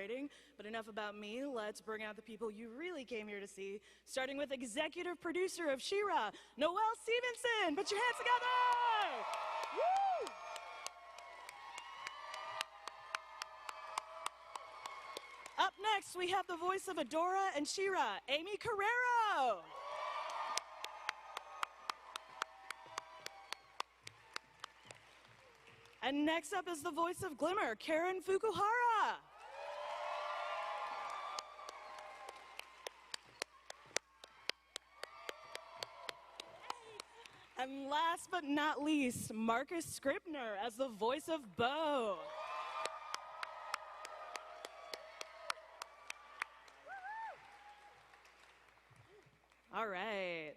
writing. But enough about me, let's bring out the people you really came here to see, starting with executive producer of SYFY, Noelle Stevenson. Put your hands together! Woo! Up next, we have the voice of Adora and She-Ra, Aimee Carrero. And next up is the voice of Glimmer, Karen Fukuhara. And last but not least, Marcus Scribner as the voice of Bo. All right.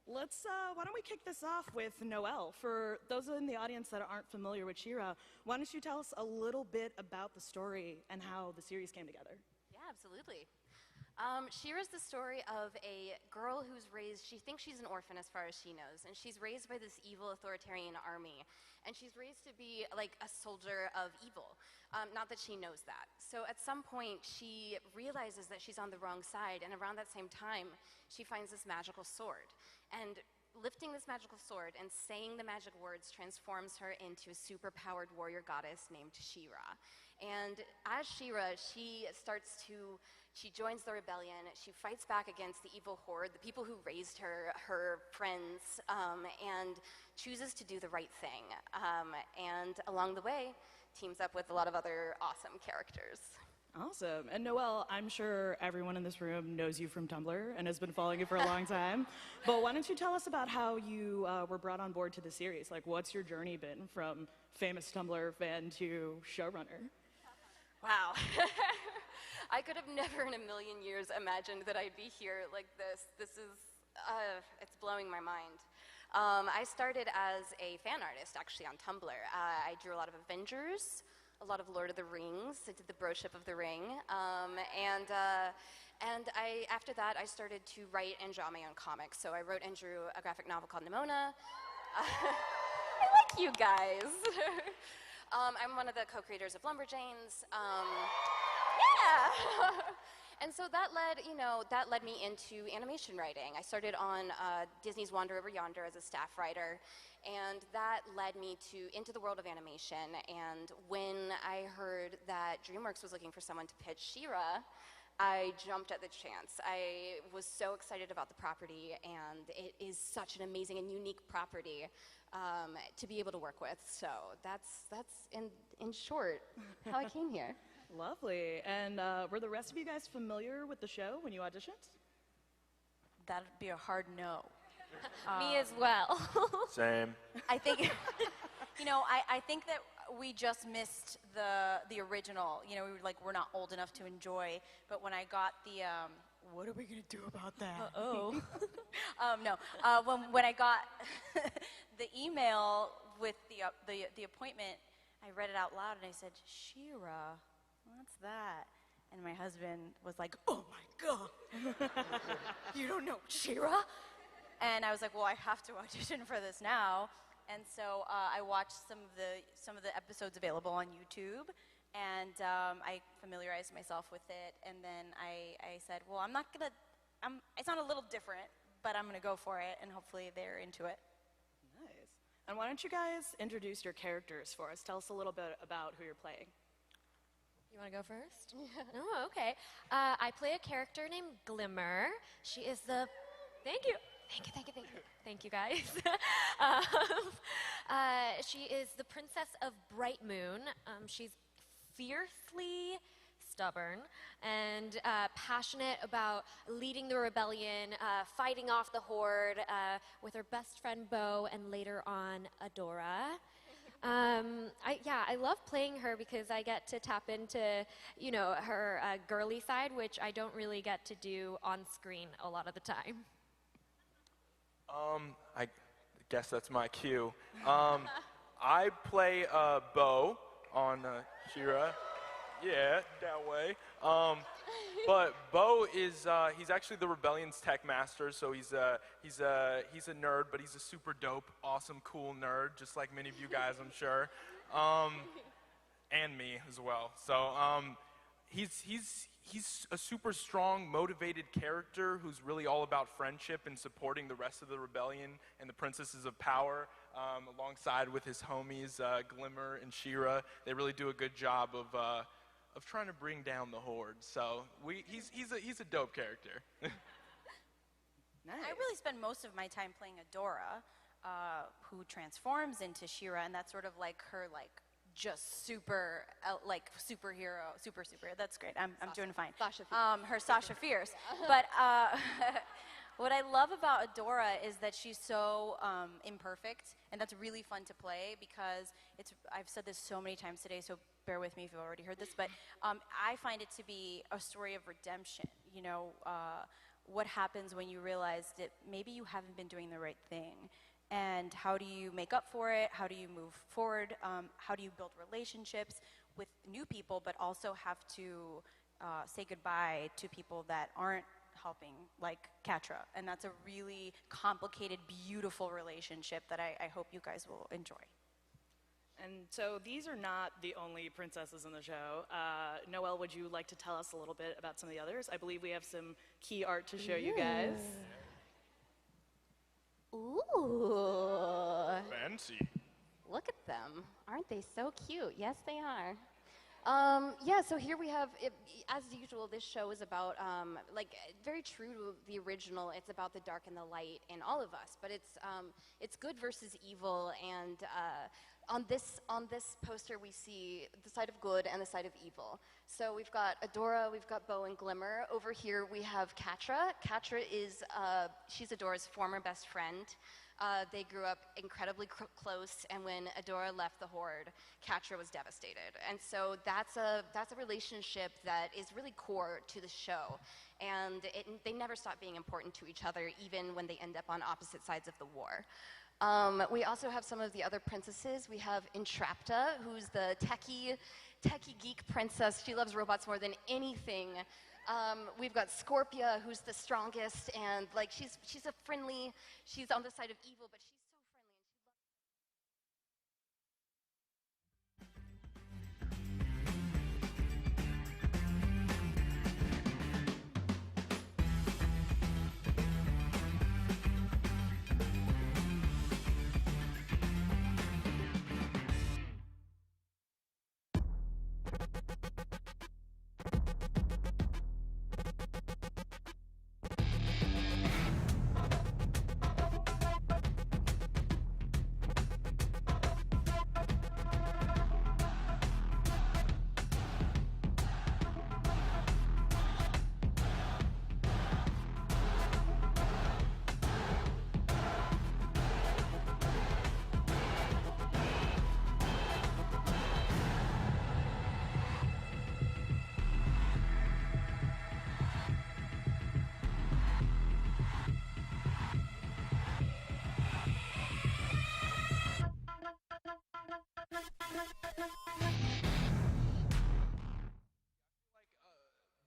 Why don't we kick this off with Noelle? For those in the audience that aren't familiar with SYFY, why don't you tell us a little bit about the story and how the series came together? Yeah, absolutely. SYFY is the story of a girl who's raised, she thinks she's an orphan as far as she knows, and she's raised by this evil authoritarian army, and she's raised to be like a soldier of evil, not that she knows that. So at some point, she realizes that she's on the wrong side, and around that same time, she finds this magical sword. And lifting this magical sword and saying the magic words transforms her into a super-powered warrior goddess named She-Ra. And as She-Ra, she joins the rebellion, she fights back against the evil Horde, the people who raised her, her friends, and chooses to do the right thing. And along the way, teams up with a lot of other awesome characters. Awesome. And Noelle, I'm sure everyone in this room knows you from Tumblr and has been following you for a long time. But why don't you tell us about how you were brought on board to the series? Like, what's your journey been from famous Tumblr fan to showrunner? Wow. I could have never in a million years imagined that I'd be here like this. This is, it's blowing my mind. I started as a fan artist, actually, on Tumblr. I drew a lot of Avengers, a lot of Lord of the Rings. I did the Broship of the Ring. After that, I started to write and draw my own comics. So I wrote and drew a graphic novel called Nimona. I like you guys. I'm one of the co-creators of Lumberjanes. Yeah! And so that led me into animation writing. I started on Disney's Wander Over Yonder as a staff writer, and that led me into the world of animation. And when I heard that DreamWorks was looking for someone to pitch She-Ra, I jumped at the chance. I was so excited about the property, and it is such an amazing and unique property to be able to work with. So that's in short how I came here. Lovely. And were the rest of you guys familiar with the show when you auditioned? That'd be a hard no. Me as well. Same. I think, I think that we just missed the original. We were like, we're not old enough to enjoy. But when I got the, What are we gonna do about that? uh-oh. No. When I got the email with the appointment, I read it out loud and I said, She-Ra, what's that? And my husband was like, oh my God, you don't know She-Ra? And I was like, well, I have to audition for this now. And so I watched some of the episodes available on YouTube, and I familiarized myself with it. And then I said, well, it's not a little different, but I'm gonna go for it, and hopefully they're into it. Nice. And why don't you guys introduce your characters for us? Tell us a little bit about who you're playing. You want to go first? Oh, okay. I play a character named Glimmer. She is the... Thank you. Thank you, guys. She is the princess of Bright Moon. She's fiercely stubborn and passionate about leading the rebellion, fighting off the Horde with her best friend Bo, and later on Adora. I love playing her because I get to tap into, her girly side, which I don't really get to do on screen a lot of the time. I guess that's my cue. I play Bo on She-Ra. Yeah, that way. But Bo is he's actually the rebellion's tech master, so he's a nerd, but he's a super dope, awesome, cool nerd, just like many of you guys, I'm sure, and me as well. So He's a super strong, motivated character who's really all about friendship and supporting the rest of the rebellion and the Princesses of Power, alongside with his homies Glimmer and She-Ra. They really do a good job of trying to bring down the Horde. So he's a dope character. Nice. I really spend most of my time playing Adora, who transforms into She-Ra, and that's sort of like her just super superhero, super. That's great. I'm doing fine. Sasha Fierce. Her Sasha Fierce. But what I love about Adora is that she's so imperfect, and that's really fun to play because I've said this so many times today, so bear with me if you've already heard this, but I find it to be a story of redemption. You know, what happens when you realize that maybe you haven't been doing the right thing. And how do you make up for it? How do you move forward? How do you build relationships with new people, but also have to say goodbye to people that aren't helping, like Catra? And that's a really complicated, beautiful relationship that I hope you guys will enjoy. And so these are not the only princesses in the show. Noelle, would you like to tell us a little bit about some of the others? I believe we have some key art to show you guys. Ooh. Fancy. Look at them. Aren't they so cute? Yes, they are. So here we have, as usual, this show is about, very true to the original. It's about the dark and the light in all of us, but it's good versus evil, and on this poster we see the side of good and the side of evil. So we've got Adora, we've got Bo and Glimmer. Over here we have Catra. Catra is, she's Adora's former best friend. They grew up incredibly close, and when Adora left the Horde, Catra was devastated. And so that's a relationship that is really core to the show. And they never stop being important to each other, even when they end up on opposite sides of the war. We also have some of the other princesses. We have Entrapta, who's the techie geek princess. She loves robots more than anything. We've got Scorpia, who's the strongest, and she's a friendly. She's on the side of evil, but she's so friendly, and she loves.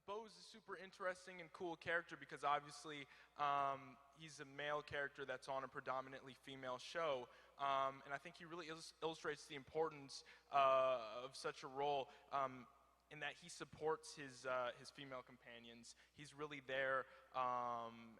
Bo's a super interesting and cool character because obviously he's a male character that's on a predominantly female show, and I think he really illustrates the importance of such a role in that he supports his female companions. He's really there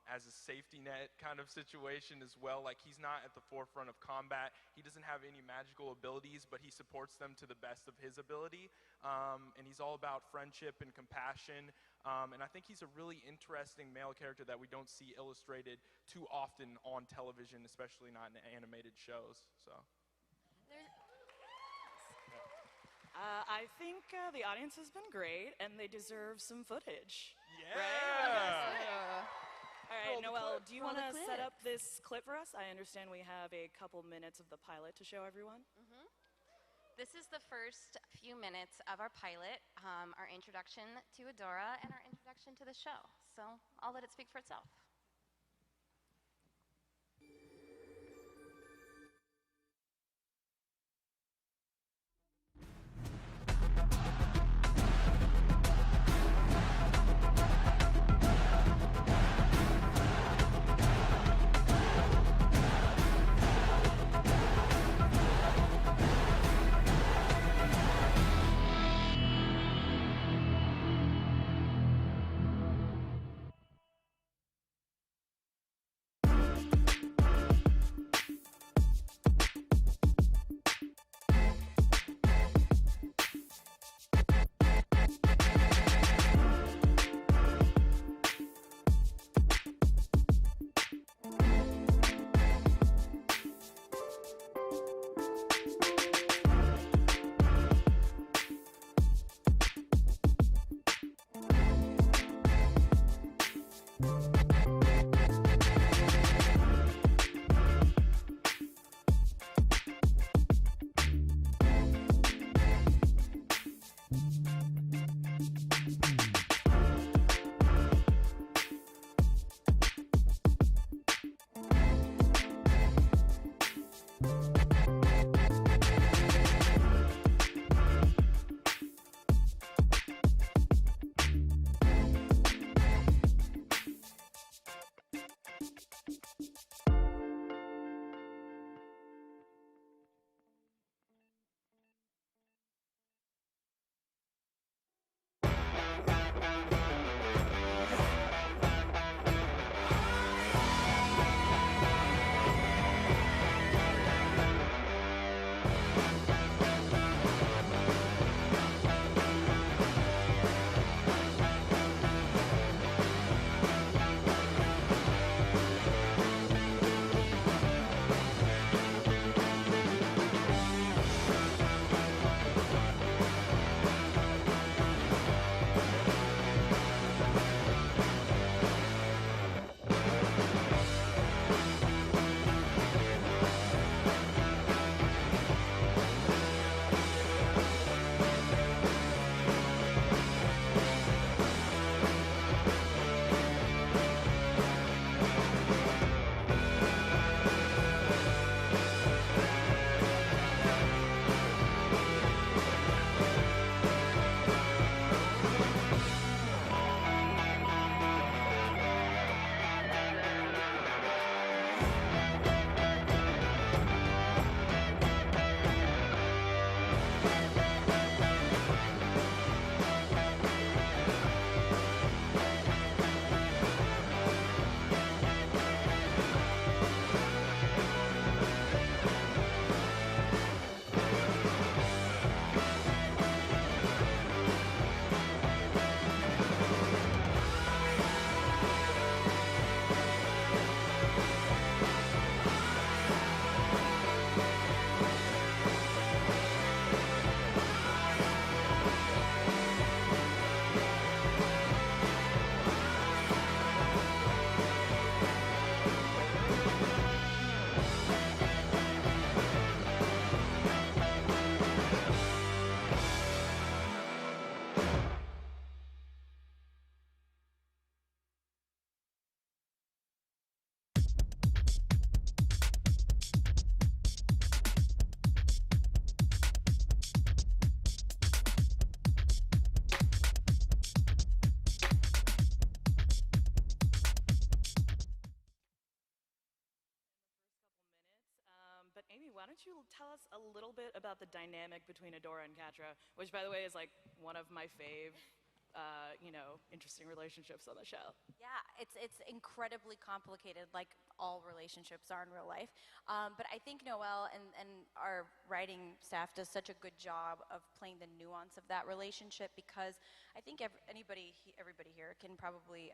as a safety net kind of situation as well. Like, he's not at the forefront of combat. He doesn't have any magical abilities, but he supports them to the best of his ability. And he's all about friendship and compassion. And I think he's a really interesting male character that we don't see illustrated too often on television, especially not in animated shows. So. I think the audience has been great, and they deserve some footage. Yeah! Right? All right, Roll the Noelle, clip. do you Roll want the to clip. set up this clip for us? I understand we have a couple minutes of the pilot to show everyone. This is the first few minutes of our pilot, our introduction to Adora and our introduction to the show. So I'll let it speak for itself. But Aimee, why don't you tell us a little bit about the dynamic between Adora and Catra, which, by the way, is like one of my fave, interesting relationships on the show. Yeah, it's incredibly complicated, like all relationships are in real life. But I think Noelle and our writing staff does such a good job of playing the nuance of that relationship, because I think everybody here can probably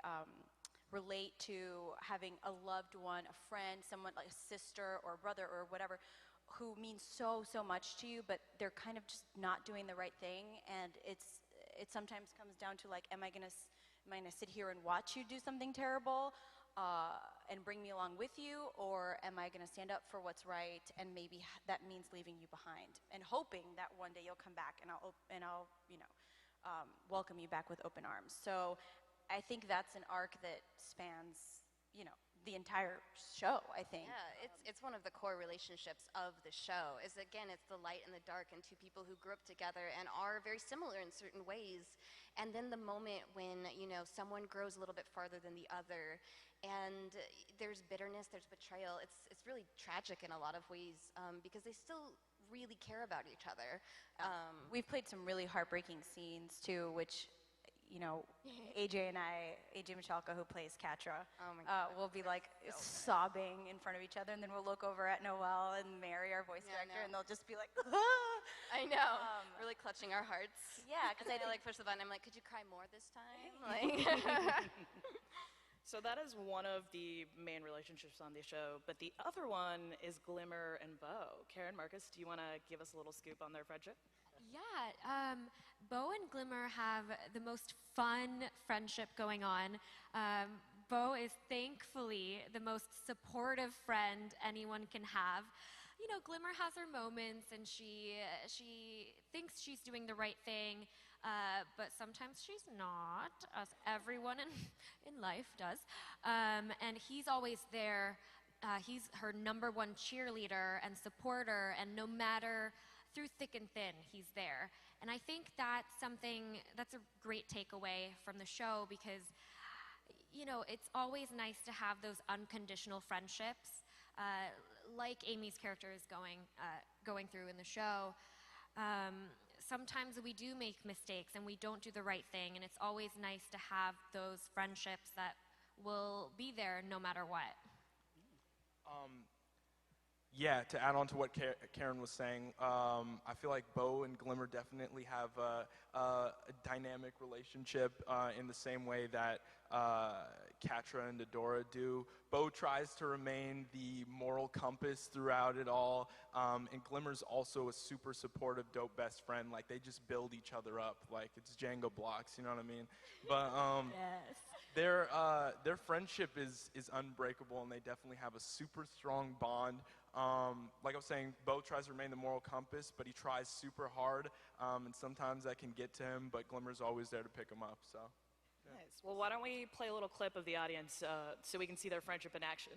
relate to having a loved one, a friend, someone like a sister or brother or whatever, who means so much to you, but they're kind of just not doing the right thing, and it sometimes comes down to like, am I gonna sit here and watch you do something terrible and bring me along with you, or am I gonna stand up for what's right, and maybe that means leaving you behind and hoping that one day you'll come back and I'll welcome you back with open arms. So I think that's an arc that spans, the entire show, I think. Yeah, it's one of the core relationships of the show. Is again, it's the light and the dark, and two people who grew up together and are very similar in certain ways. And then the moment when someone grows a little bit farther than the other, and there's bitterness, there's betrayal. It's really tragic in a lot of ways because they still really care about each other. We've played some really heartbreaking scenes too, which. AJ Michalka, who plays Catra, will be like sobbing in front of each other, and then we'll look over at Noelle and Mary, our voice director, and they'll just be like, I know, really clutching our hearts. Yeah, because I like push the button. I'm like, could you cry more this time? Like. So that is one of the main relationships on the show, but the other one is Glimmer and Beau. Karen, Marcus, do you want to give us a little scoop on their friendship? Yeah, Beau and Glimmer have the most fun friendship going on. Bo is thankfully the most supportive friend anyone can have. You know, Glimmer has her moments, and she thinks she's doing the right thing, but sometimes she's not, as everyone in life does. And he's always there. He's her #1 cheerleader and supporter, and no matter through thick and thin, he's there. And I think that's a great takeaway from the show, because, you know, it's always nice to have those unconditional friendships, like Aimee's character is going through in the show. Sometimes we do make mistakes and we don't do the right thing, and it's always nice to have those friendships that will be there no matter what. Yeah, to add on to what Karen was saying, I feel like Bo and Glimmer definitely have a dynamic relationship in the same way that Catra and Adora do. Bo tries to remain the moral compass throughout it all, and Glimmer's also a super supportive, dope best friend. Like, they just build each other up like it's Jenga blocks, you know what I mean? But Yes. their friendship is unbreakable, and they definitely have a super strong bond. Like I was saying, Bo tries to remain the moral compass, but he tries super hard, and sometimes that can get to him, but Glimmer's always there to pick him up, so. Yeah. Nice. Well, why don't we play a little clip of the audience so we can see their friendship in action?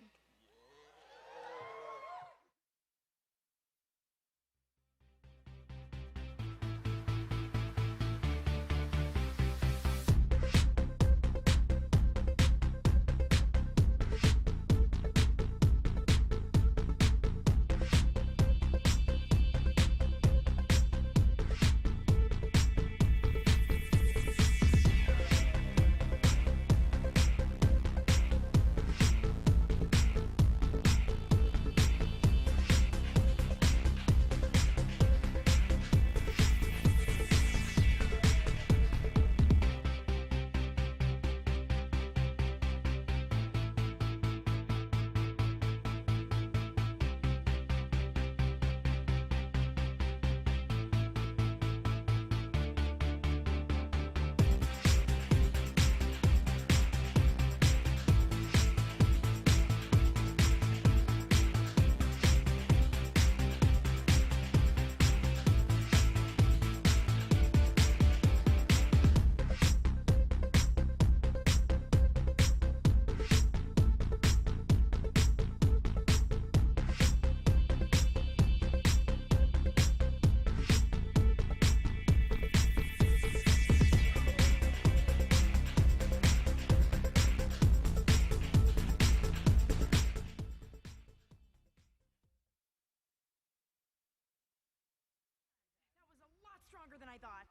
Stronger than I thought.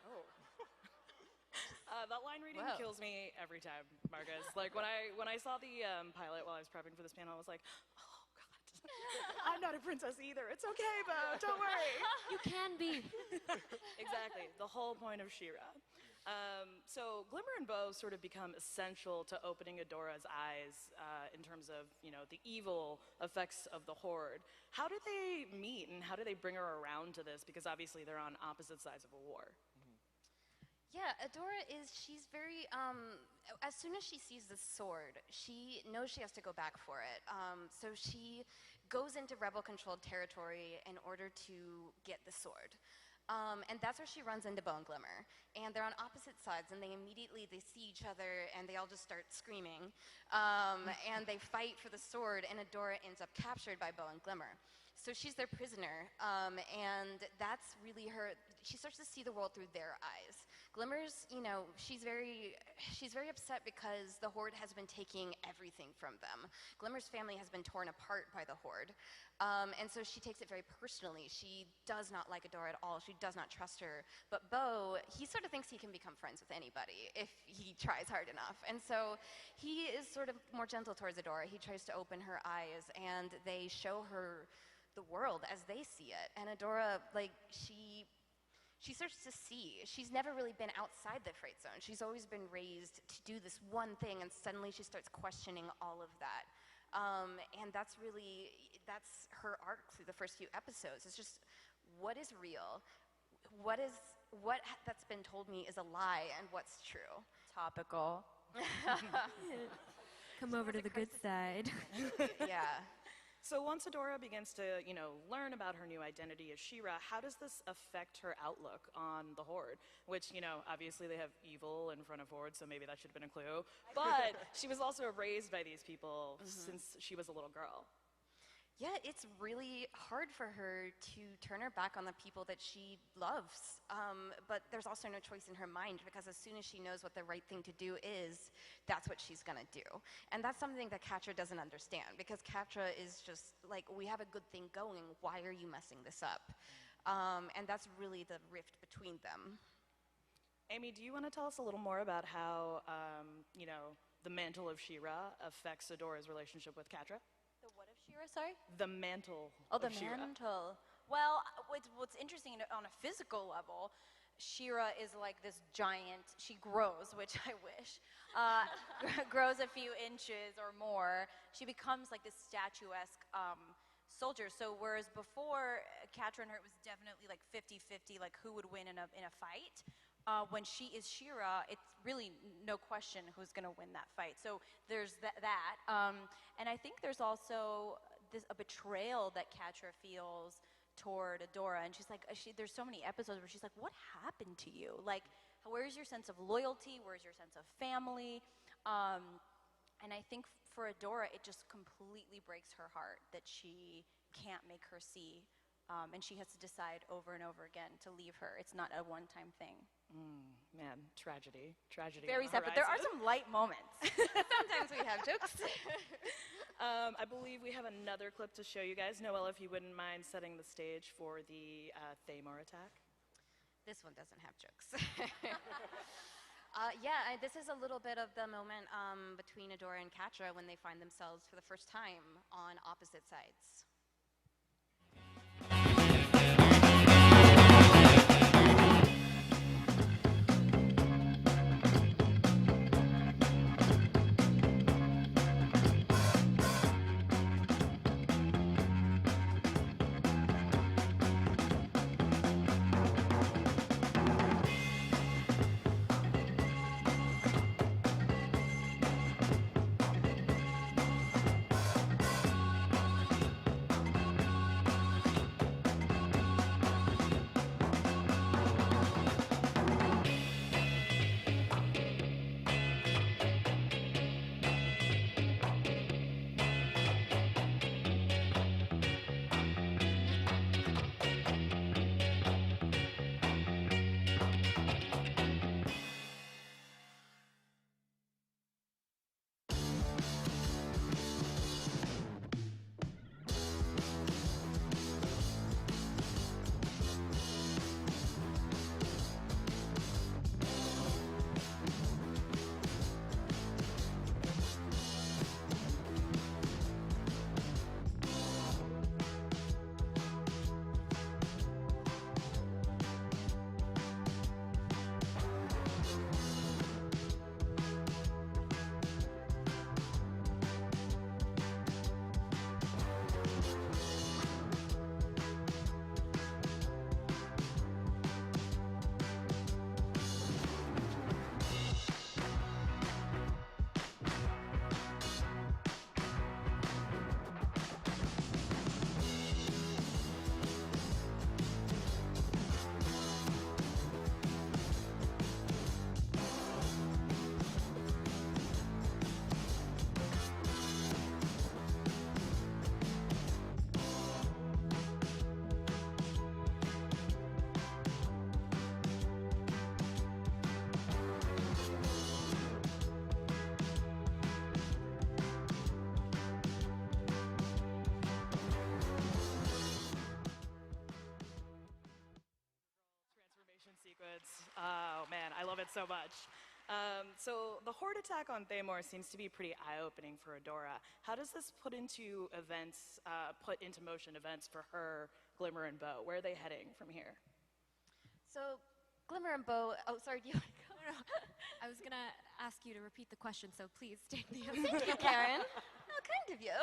Oh. That line reading Whoa. kills me every time, Marcus. Like, when I saw the pilot while I was prepping for this panel, I was like, oh, God. I'm not a princess either. It's okay, Bo. Don't worry. You can be. Exactly. The whole point of She-Ra. So Glimmer and Bo sort of become essential to opening Adora's eyes in terms of, you know, the evil effects of the Horde. How did they meet, and how did they bring her around to this? Because obviously they're on opposite sides of a war. Yeah, Adora she's very, as soon as she sees the sword, she knows she has to go back for it. So she goes into rebel-controlled territory in order to get the sword. And that's where she runs into Bo and Glimmer. And they're on opposite sides, and they see each other, and they all just start screaming. And they fight for the sword, and Adora ends up captured by Bo and Glimmer. So she's their prisoner, and that's really her. She starts to see the world through their eyes. Glimmer's, you know, she's very upset because the Horde has been taking everything from them. Glimmer's family has been torn apart by the Horde, and so she takes it very personally. She does not like Adora at all. She does not trust her. But Bo, he sort of thinks he can become friends with anybody if he tries hard enough. And so he is sort of more gentle towards Adora. He tries to open her eyes, and they show her the world as they see it. And Adora, like, she starts to see. She's never really been outside the Fright Zone. She's always been raised to do this one thing, and suddenly she starts questioning all of that. And that's her arc through the first few episodes. It's just, what is real? What that's been told me is a lie, and what's true? Topical. Come over to the good side. Yeah. So once Adora begins to, learn about her new identity as She-Ra, how does this affect her outlook on the Horde? Which, obviously they have evil in front of Horde, so maybe that should have been a clue. But she was also raised by these people since she was a little girl. Yeah, it's really hard for her to turn her back on the people that she loves. But there's also no choice in her mind, because as soon as she knows what the right thing to do is, that's what she's gonna do. And that's something that Catra doesn't understand, because Catra is just like, we have a good thing going, why are you messing this up? And that's really the rift between them. Aimee, do you want to tell us a little more about how, the mantle of She-Ra affects Adora's relationship with Catra? The what of She-Ra, sorry? The mantle Oh, the of She-Ra. mantle. Well, what's interesting on a physical level, She-Ra is like this giant, she grows, which I wish, grows a few inches or more. She becomes like this statuesque soldier. So whereas before, Catra and her, it was definitely like 50-50, like who would win in a fight. When she is She-Ra, it's really no question who's going to win that fight. So there's that. And I think there's also a betrayal that Catra feels toward Adora. And she's like, there's so many episodes where she's like, what happened to you? Like, where's your sense of loyalty? Where's your sense of family? And I think for Adora, it just completely breaks her heart that she can't make her see. And she has to decide over and over again to leave her. It's not a one-time thing. Man, tragedy. Very sad, but there are some light moments. Sometimes we have jokes. I believe we have another clip to show you guys. Noelle, if you wouldn't mind setting the stage for the Thamor attack. This one doesn't have jokes. This is a little bit of the moment between Adora and Catra when they find themselves for the first time on opposite sides. Oh man, I love it so much. So the Horde attack on Thamor seems to be pretty eye-opening for Adora. How does this put into motion events for her, Glimmer, and Bow? Where are they heading from here? So, Glimmer and Bow, oh, sorry, do you want to go? No. I was gonna ask you to repeat the question, so please take the Thank you, Karen. How kind of you.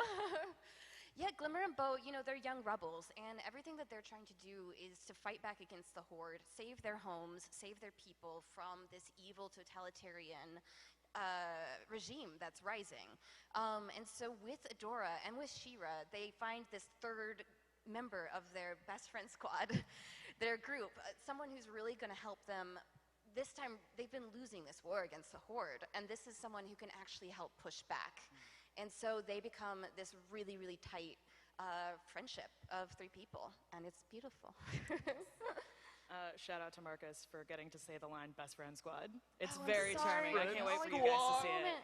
Yeah, Glimmer and Bow, they're young rebels, and everything that they're trying to do is to fight back against the Horde, save their homes, save their people from this evil totalitarian regime that's rising. And so with Adora and with She-Ra, they find this third member of their best friend squad, their group, someone who's really going to help them. This time, they've been losing this war against the Horde, and this is someone who can actually help push back. And so they become this really, really tight friendship of 3 people, and it's beautiful. Shout out to Marcus for getting to say the line "Best Friend Squad." It's I'm very sorry. charming. I can't wait for you guys to see it.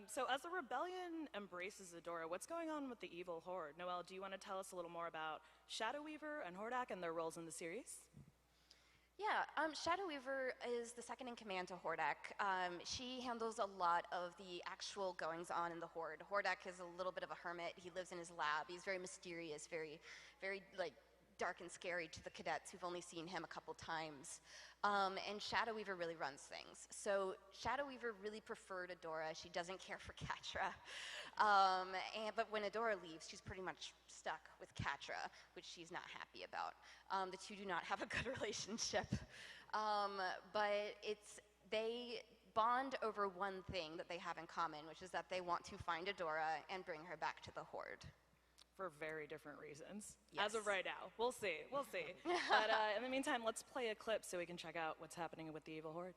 So as the rebellion embraces Adora, what's going on with the evil Horde? Noelle, do you want to tell us a little more about Shadow Weaver and Hordak and their roles in the series? Yeah, Shadow Weaver is the second in command to Hordak. She handles a lot of the actual goings-on in the Horde. Hordak is a little bit of a hermit. He lives in his lab. He's very mysterious, very, very, like, dark and scary to the cadets who've only seen him a couple times. And Shadow Weaver really runs things. So Shadow Weaver really preferred Adora. She doesn't care for Catra. But when Adora leaves, she's pretty much stuck with Catra, which she's not happy about. The two do not have a good relationship. But they bond over one thing that they have in common, which is that they want to find Adora and bring her back to the Horde. For very different reasons. Yes. As of right now. We'll see. We'll see. But in the meantime, let's play a clip so we can check out what's happening with the evil Horde.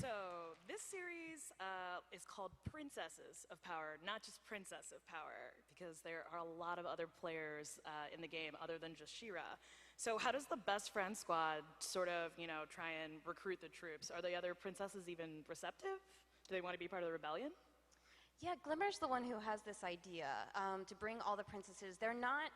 So this series is called Princesses of Power, not just Princess of Power, because there are a lot of other players in the game other than just She-Ra. So how does the best friend squad sort of, try and recruit the troops? Are the other princesses even receptive? Do they want to be part of the rebellion? Yeah, Glimmer's the one who has this idea to bring all the princesses. They're not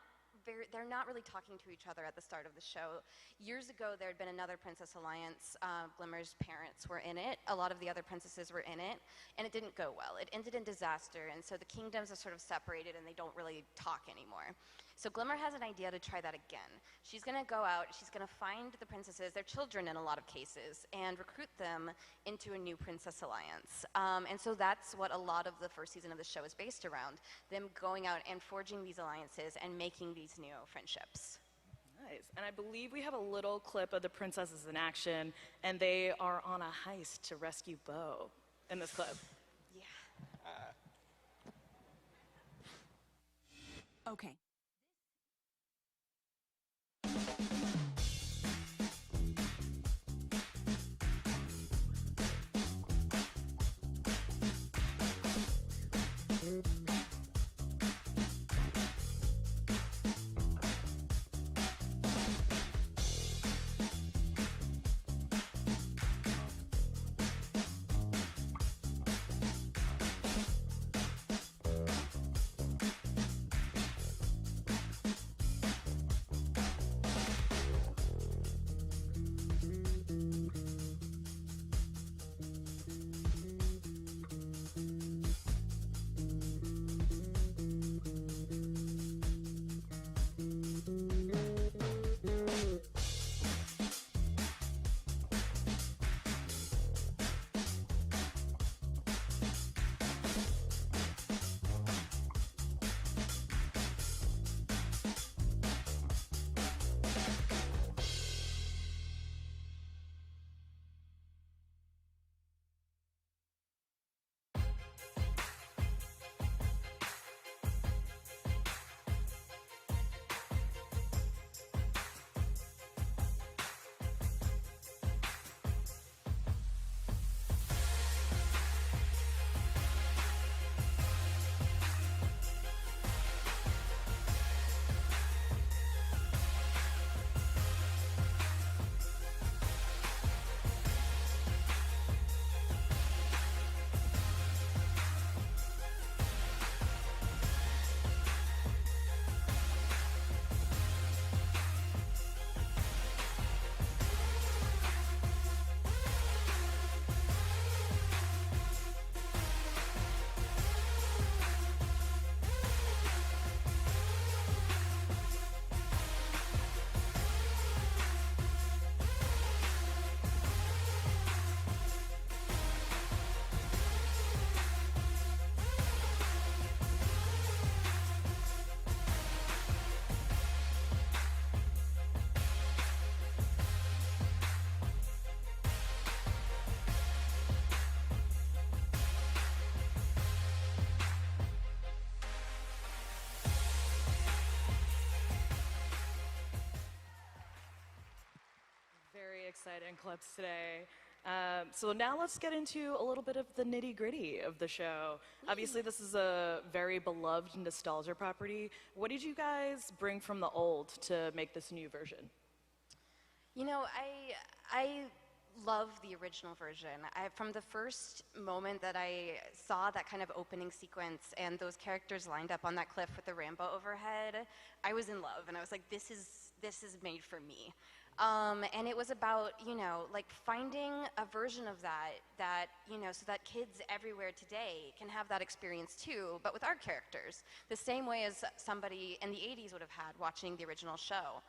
really talking to each other at the start of the show. Years ago, there had been another Princess Alliance. Glimmer's parents were in it. A lot of the other princesses were in it, and it didn't go well. It ended in disaster, and so the kingdoms are sort of separated, and they don't really talk anymore. So Glimmer has an idea to try that again. She's going to go out, she's going to find the princesses, their children in a lot of cases, and recruit them into a new Princess Alliance. And so that's what a lot of the first season of the show is based around, them going out and forging these alliances and making these new friendships. Nice. And I believe we have a little clip of the princesses in action, and they are on a heist to rescue Bo in this clip. Yeah. Okay. in clips today. So now let's get into a little bit of the nitty-gritty of the show. Obviously, this is a very beloved nostalgia property. What did you guys bring from the old to make this new version? You know, I love the original version. From the first moment that I saw that kind of opening sequence and those characters lined up on that cliff with the rainbow overhead, I was in love, and I was like, this is made for me. And it was about, you know, like finding a version of that, you know, so that kids everywhere today can have that experience too, but with our characters, the same way as somebody in the 80s would have had watching the original show.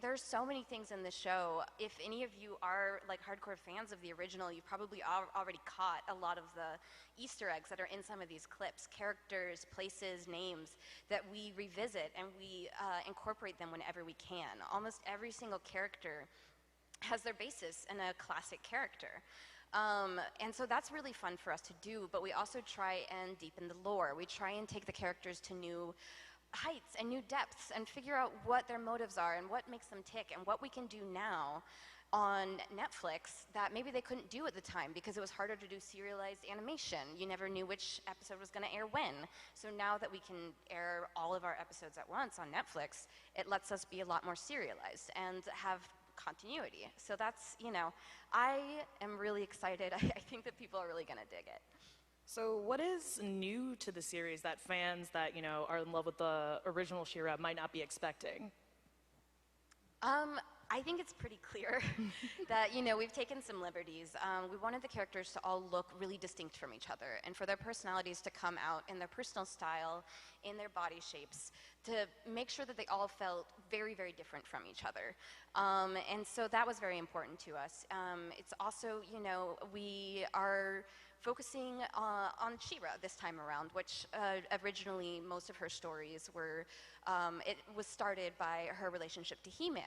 There's so many things in this show. If any of you are like hardcore fans of the original, you've probably already caught a lot of the Easter eggs that are in some of these clips, characters, places, names that we revisit and we incorporate them whenever we can. Almost every single character has their basis in a classic character. And so that's really fun for us to do, but we also try and deepen the lore. We try and take the characters to new heights and new depths and figure out what their motives are and what makes them tick and what we can do now on Netflix that maybe they couldn't do at the time because it was harder to do serialized animation. You never knew which episode was going to air when. So now that we can air all of our episodes at once on Netflix, it lets us be a lot more serialized and have continuity. So that's, you know, I am really excited. I think that people are really going to dig it. So what is new to the series that fans that, you know, are in love with the original She-Ra might not be expecting? I think it's pretty clear that, you know, we've taken some liberties. We wanted the characters to all look really distinct from each other and for their personalities to come out in their personal style, in their body shapes, to make sure that they all felt very, very different from each other. And so that was very important to us. It's also, you know, we are focusing on She-Ra this time around, which originally most of her stories were, it was started by her relationship to He-Man,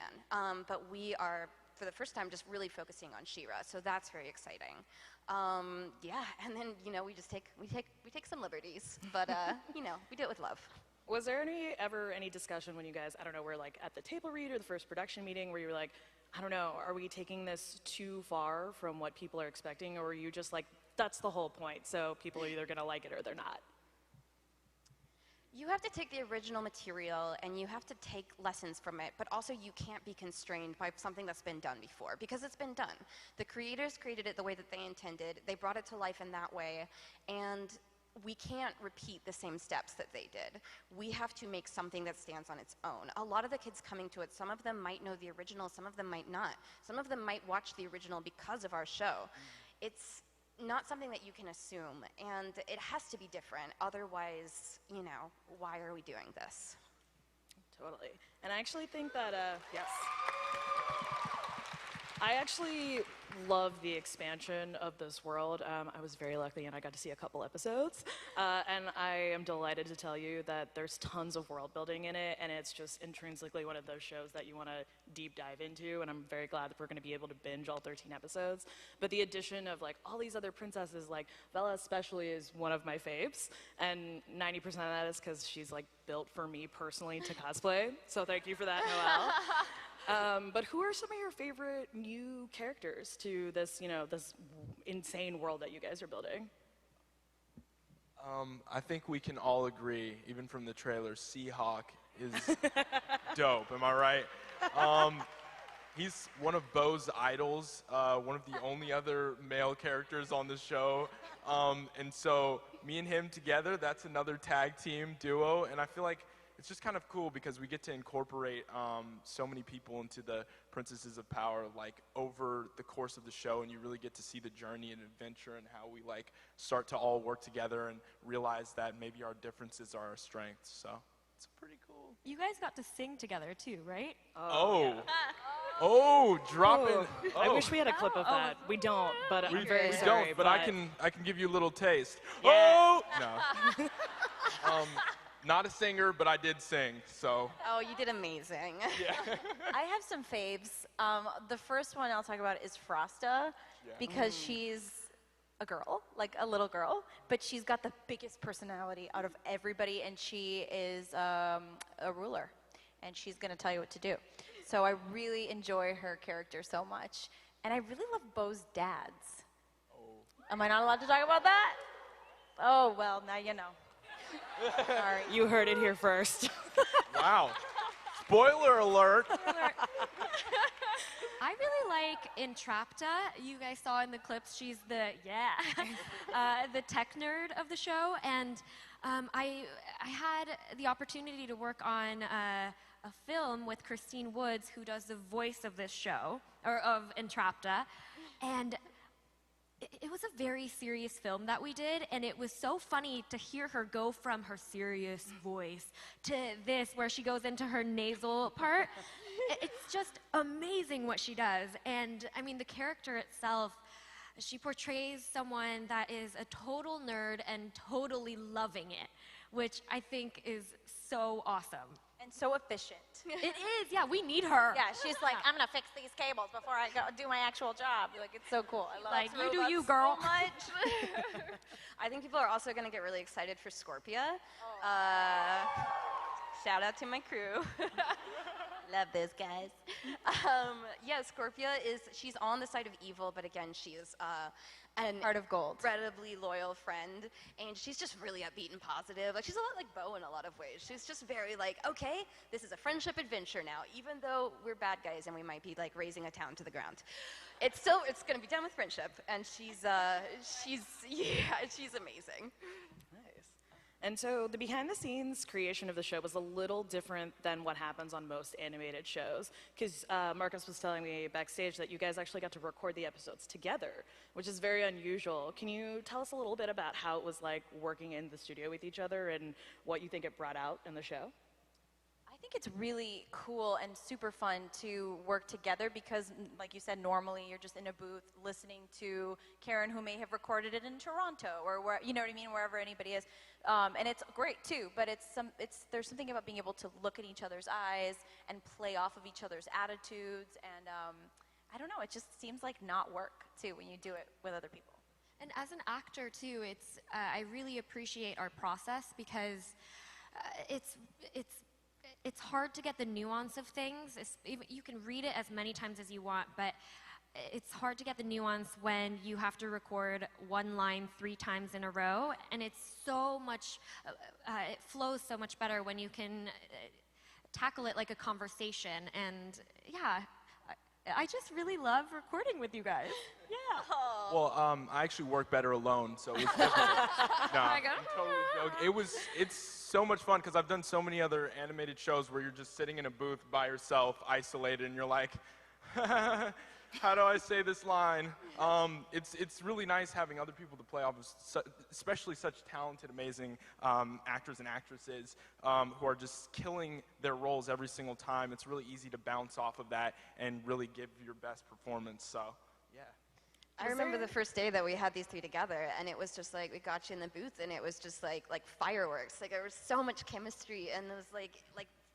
but we are, for the first time, just really focusing on She-Ra, so that's very exciting. Yeah, and then, you know, we take some liberties, but, you know, we do it with love. Was there ever any discussion when you guys, I don't know, were like at the table read or the first production meeting where you were like, I don't know, are we taking this too far from what people are expecting, or were you just like, that's the whole point, so people are either going to like it or they're not? You have to take the original material and you have to take lessons from it, but also you can't be constrained by something that's been done before, because it's been done. The creators created it the way that they intended, they brought it to life in that way, and we can't repeat the same steps that they did. We have to make something that stands on its own. A lot of the kids coming to it, some of them might know the original, some of them might not. Some of them might watch the original because of our show. It's not something that you can assume, and it has to be different. Otherwise, you know, why are we doing this? Totally. And I actually think that, yes. I actually love the expansion of this world. I was very lucky and I got to see a couple episodes. And I am delighted to tell you that there's tons of world building in it, and it's just intrinsically one of those shows that you want to deep dive into, and I'm very glad that we're going to be able to binge all 13 episodes. But the addition of like all these other princesses, like Bella especially is one of my faves, and 90% of that is because she's like built for me personally to cosplay. So thank you for that, Noelle. But who are some of your favorite new characters to this, you know, this insane world that you guys are building? I think we can all agree, even from the trailer, Seahawk is dope. Am I right? He's one of Bo's idols, one of the only other male characters on the show. And so me and him together, that's another tag team duo. And I feel like it's just kind of cool because we get to incorporate so many people into the Princesses of Power, like over the course of the show, and you really get to see the journey and adventure and how we like start to all work together and realize that maybe our differences are our strengths. So it's pretty cool. You guys got to sing together too, right? Dropping. I wish we had a clip of that. We don't, but I'm very we sorry. don't, but I can give you a little taste. Yeah. Oh no. Not a singer, but I did sing, so. Oh, you did amazing. Yeah. I have some faves. The first one I'll talk about is Frosta, because she's a girl, like a little girl, but she's got the biggest personality out of everybody, and she is a ruler, and she's going to tell you what to do. so I really enjoy her character so much. And I really love Bo's dads. Am I not allowed to talk about that? Oh, well, now you know. Sorry. You heard it here first. Wow. Spoiler alert. I really like Entrapta. You guys saw in the clips, she's the, the tech nerd of the show. And I had the opportunity to work on a film with Christine Woods, who does the voice of this show, or of Entrapta. And it was a very serious film that we did, and it was so funny to hear her go from her serious voice to this, where she goes into her nasal part. It's just amazing what she does. And I mean, the character itself, she portrays someone that is a total nerd and totally loving it, which I think is so awesome. And so efficient. It is, yeah, we need her. Yeah, she's like, I'm gonna fix these cables before I go do my actual job. Like, it's so cool. I love Like, you do robots you, girl. so much. I think people are also going to get really excited for Scorpia. Shout out to my crew. Love those guys. Yeah, Scorpia she's on the side of evil, but again, she is an Heart of gold. incredibly loyal friend, and she's just really upbeat and positive. Like, she's a lot like Bo in a lot of ways. She's just very like, okay, this is a friendship adventure now, even though we're bad guys and we might be like razing a town to the ground. It's going to be done with friendship, and she's amazing. And so the behind-the-scenes creation of the show was a little different than what happens on most animated shows, because Marcus was telling me backstage that you guys actually got to record the episodes together, which is very unusual. Can you tell us a little bit about how it was like working in the studio with each other and what you think it brought out in the show? I think it's really cool and super fun to work together because, like you said, normally you're just in a booth listening to Karen, who may have recorded it in Toronto or where, you know what I mean, wherever anybody is. And it's great too, but there's something about being able to look at each other's eyes and play off of each other's attitudes, and I don't know, it just seems like not work too when you do it with other people. And as an actor too, I really appreciate our process because it's hard to get the nuance of things. You can read it as many times as you want, but it's hard to get the nuance when you have to record one line 3 times in a row, and it's so much, it flows so much better when you can tackle it like a conversation. And yeah, I just really love recording with you guys. Yeah. Well, I actually work better alone, so it was I'm totally joking. It's so much fun because I've done so many other animated shows where you're just sitting in a booth by yourself, isolated, and you're like, how do I say this line? It's really nice having other people to play off of, especially such talented, amazing actors and actresses who are just killing their roles every single time. It's really easy to bounce off of that and really give your best performance. So, yeah. I remember the first day that we had these 3 together, and it was just like we got you in the booth, and it was just like fireworks. Like, there was so much chemistry, and it was like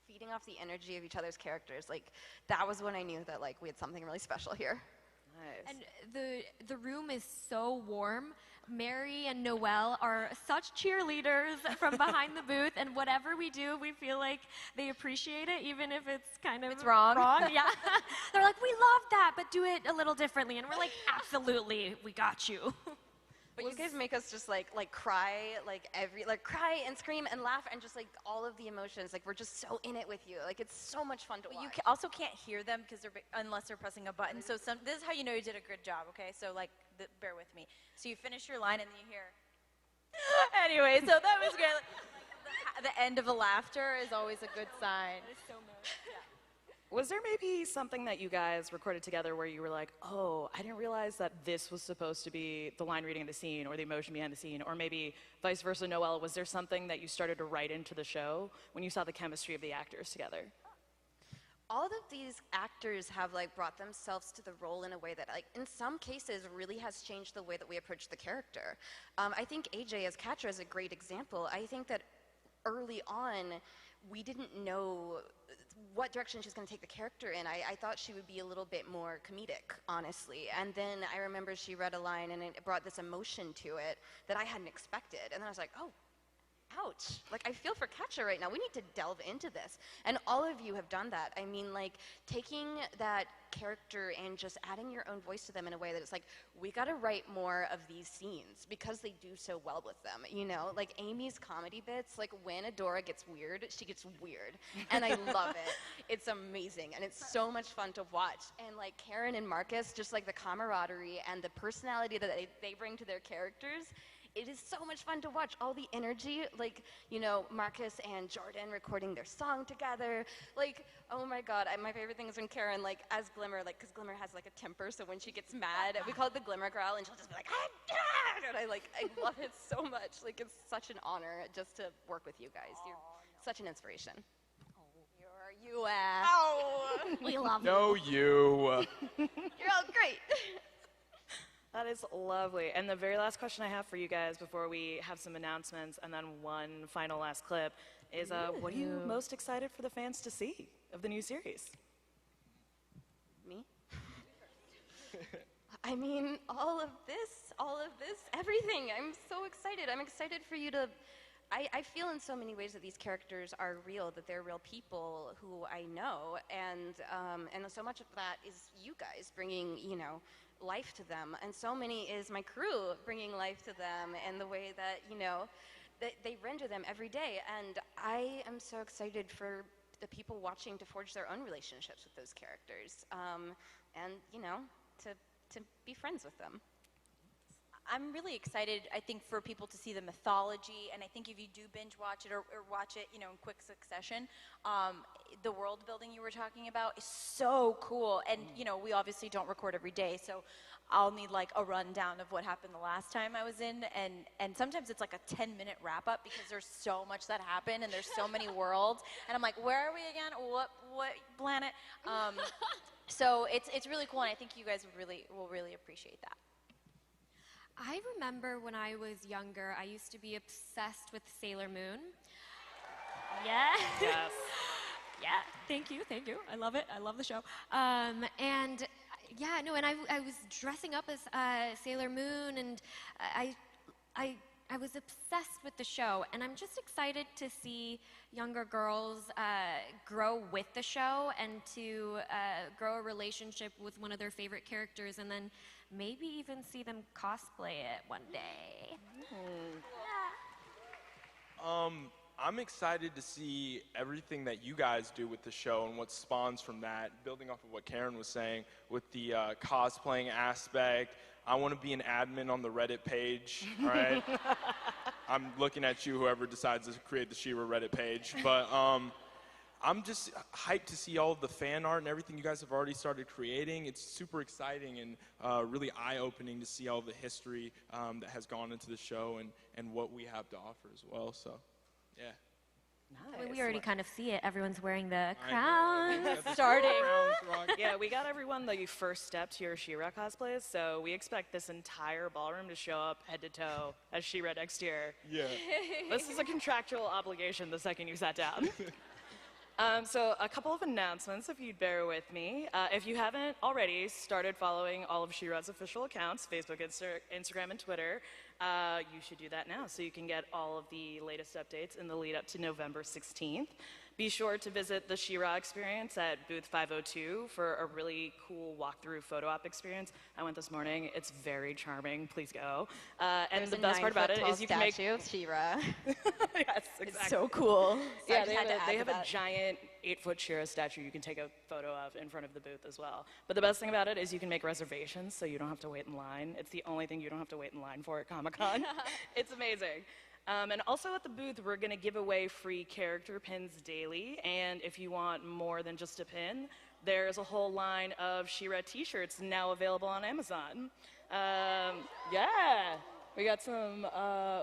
feeding off the energy of each other's characters. Like, that was when I knew that like we had something really special here. Nice. And the room is so warm. Mary and Noelle are such cheerleaders from behind the booth, and whatever we do, we feel like they appreciate it, even if it's kind of wrong. Yeah. They're like, we love that, but do it a little differently. And we're like, absolutely, we got you. But you guys make us just like cry, cry and scream and laugh and just like all of the emotions. Like, we're just so in it with you. Like, it's so much fun to watch. You also can't hear them because unless they're pressing a button. So this is how you know you did a good job. Okay, so like bear with me. So you finish your line and then you hear. Anyway, so that was great. Like, the end of a laughter is always a good sign. It's so nice. Yeah. Was there maybe something that you guys recorded together where you were like, oh, I didn't realize that this was supposed to be the line reading of the scene or the emotion behind the scene, or maybe vice versa? Noelle, was there something that you started to write into the show when you saw the chemistry of the actors together? All of these actors have like brought themselves to the role in a way that, like, in some cases really has changed the way that we approach the character. I think AJ as Catra is a great example. I think that early on, we didn't know what direction she was going to take the character in. I thought she would be a little bit more comedic, honestly. And then I remember she read a line and it brought this emotion to it that I hadn't expected. And then I was like, oh, ouch, like I feel for Ketcha right now. We need to delve into this. And all of you have done that. I mean, like taking that character and just adding your own voice to them in a way that it's like, we gotta write more of these scenes because they do so well with them, you know? Like Aimee's comedy bits, like when Adora gets weird, she gets weird. And I love it. It's amazing. And it's so much fun to watch. And like Karen and Marcus, just like the camaraderie and the personality that they bring to their characters, it is so much fun to watch. All the energy, like, you know, Marcus and Jordan recording their song together. Like, oh my God, my favorite thing is when Karen, like, as Glimmer, like, because Glimmer has, like, a temper, so when she gets mad, we call it the Glimmer growl, and she'll just be like, ah! And I love it so much. Like, it's such an honor just to work with you guys. You're such an inspiration. You ass. Oh! We love you. No, you. You're all great. That is lovely. And the very last question I have for you guys before we have some announcements and then one final last clip is what are you most excited for the fans to see of the new series? Me? I mean, all of this, everything. I'm so excited. I'm excited for you to... I feel in so many ways that these characters are real, that they're real people who I know, and so much of that is you guys bringing, you know, life to them, and so many is my crew bringing life to them, and the way that, you know, that they render them every day, and I am so excited for the people watching to forge their own relationships with those characters, and, you know, to be friends with them. I'm really excited, I think, for people to see the mythology, and I think if you do binge watch it or watch it, you know, in quick succession, the world building you were talking about is so cool. And, you know, we obviously don't record every day, so I'll need like a rundown of what happened the last time I was in, and sometimes it's like a 10-minute wrap-up because there's so much that happened and there's so many worlds, and I'm like, where are we again? What planet? So it's really cool, and I think you guys will really appreciate that. I remember when I was younger, I used to be obsessed with Sailor Moon. Yeah. Yes. Yeah, thank you. I love it. I love the show. And yeah, no, and I was dressing up as Sailor Moon, and I was obsessed with the show, and I'm just excited to see younger girls grow with the show and to grow a relationship with one of their favorite characters, and then maybe even see them cosplay it one day. I'm excited to see everything that you guys do with the show and what spawns from that, building off of what Karen was saying with the cosplaying aspect. I want to be an admin on the Reddit page, all right? I'm looking at you, whoever decides to create the She-Ra Reddit page. But I'm just hyped to see all of the fan art and everything you guys have already started creating. It's super exciting and really eye-opening to see all the history that has gone into the show and what we have to offer as well. So, yeah. I mean, we already kind of see it. Everyone's wearing the I crown. know. Starting. Yeah, we got everyone the first step to your She-Ra cosplays, so we expect this entire ballroom to show up head to toe as She-Ra next year. Yeah. This is a contractual obligation the second you sat down. So a couple of announcements, if you'd bear with me. If you haven't already started following all of She-Ra's official accounts, Facebook, Instagram, and Twitter, you should do that now so you can get all of the latest updates in the lead up to November 16th. Be sure to visit the She-Ra experience at booth 502 for a really cool walkthrough photo op experience. I went this morning. It's very charming. Please go. And the best part about it is you can make She-Ra. Yes, exactly. It's so cool. So Yeah, I just had to add they to have that. a giant 8-foot She-Ra statue you can take a photo of in front of the booth as well. But the best thing about it is you can make reservations so you don't have to wait in line. It's the only thing you don't have to wait in line for at Comic-Con. It's amazing. And also at the booth, we're going to give away free character pins daily. And if you want more than just a pin, there's a whole line of She-Ra t-shirts now available on Amazon. Yeah, we got some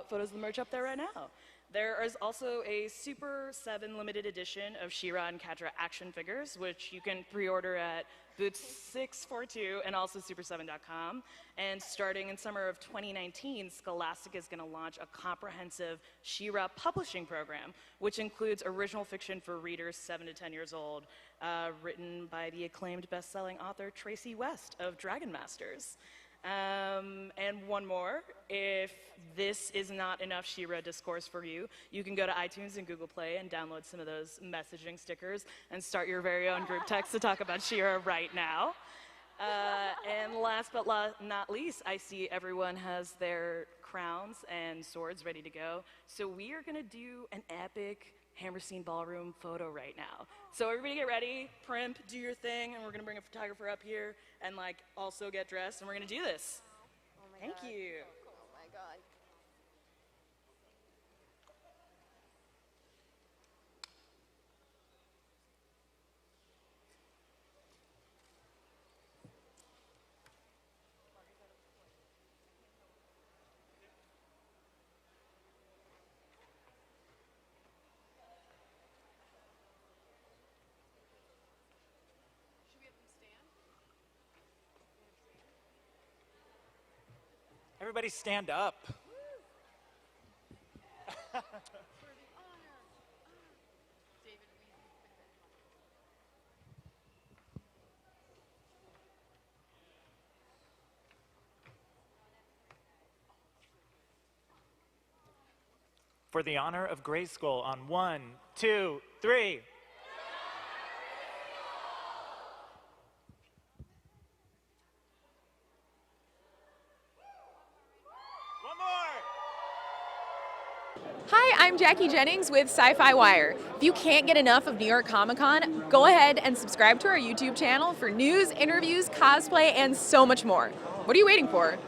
photos of the merch up there right now. There is also a Super 7 limited edition of She-Ra and Catra action figures, which you can pre-order at booth 642 and also super7.com. And starting in summer of 2019, Scholastic is going to launch a comprehensive She-Ra publishing program, which includes original fiction for readers 7 to 10 years old, written by the acclaimed best-selling author Tracy West of Dragon Masters. And one more, if this is not enough She-Ra discourse for you, you can go to iTunes and Google Play and download some of those messaging stickers and start your very own group text to talk about She-Ra right now. And last but not least, I see everyone has their crowns and swords ready to go. So we are gonna do an epic Hammerstein Ballroom photo right now. So everybody get ready, primp, do your thing, and we're gonna bring a photographer up here and like also get dressed, and we're gonna do this. Oh my Thank God. you. Oh my God. Everybody stand up. For the honor of Grayskull on 1, 2, 3. Hi, I'm Jackie Jennings with SYFY WIRE. If you can't get enough of New York Comic Con, go ahead and subscribe to our YouTube channel for news, interviews, cosplay, and so much more. What are you waiting for?